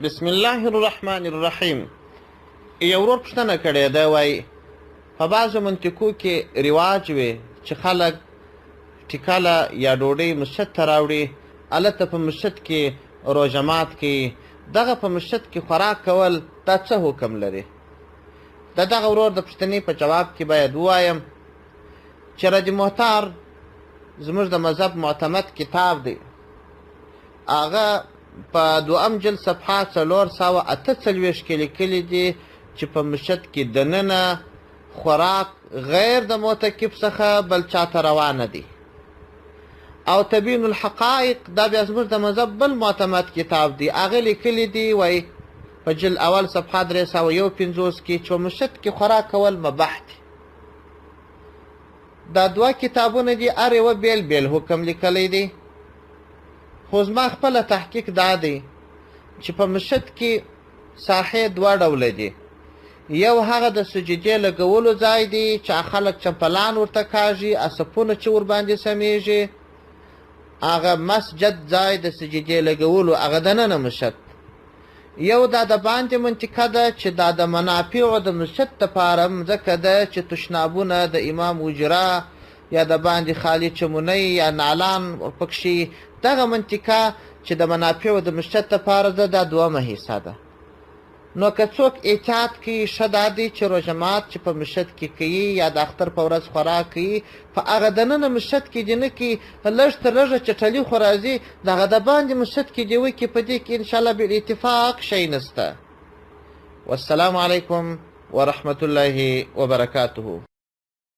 بسم الله الرحمن الرحیم. یو ورور پوښتنه کړې ده، وایي په بعضو منطقو کې رواج وي چې خلک ټیکله یا ډوډۍ مسجد ته راوړي، هلته په مسجد کې روژه مات کوي. دغه په مسجد کې خوراک کول دا څه حکم لري؟ د دغه ورور د پوښتنې په جواب کې باید ووایم چې رد محتار زموږ د مذهب معتمد کتاب دی. هغه په 2 جلد صفحه 448 کې لیکلي دي چې په مسجد کې دننه خوراک غیر د معتکف څخه بل چاته روا نه دي. او تبین الحقائق دا بیا زموږ د مذهب بل معتمد کتاب دی. هغه لیکلي دي وایي په جلد اول صفحه 351 کې چې په مسجد کې خوراک کول مباح دي. دا 2 کتابونه دي، هر یوه بیل بیل حکم لیکلی دی. خو زما خپله تحقیق دا دی چې په مسجد کې ساحې 2 ډوله دي. یو هغه د سجدې لګولو ځای دی چې خلک چمپلان ورته کاږي، اسپونه چې ورباندې سمیږي، هغه مسجد ځای د سجدې لګولو هغه دننه مسجد. یو دا د باندې منطقه ده چې دا د منافعو د مسجد دپاره مځکه ده چې تشنابونه د امام اجره یا د باندې خالي چمونی یا نالان پکښې، دغه منطقه چې د منافعو د مسجد دپاره ده، دا 2مه حصه ده. نو که څوک احتیاط کوي، ښه دا دی چې روژه مات چې په مسجد کې کوي یا د اختر په ورځ خوراک کوي، په هغه دننه مسجد کې دې نه کوي، لږ تر لږه چټلي خو راځي دغه د باندې مسجد کې دې وکړي. په دې کې انشاءالله بالاتفاق شی نسته. والسلام علیکم ورحمة الله وبرکاته.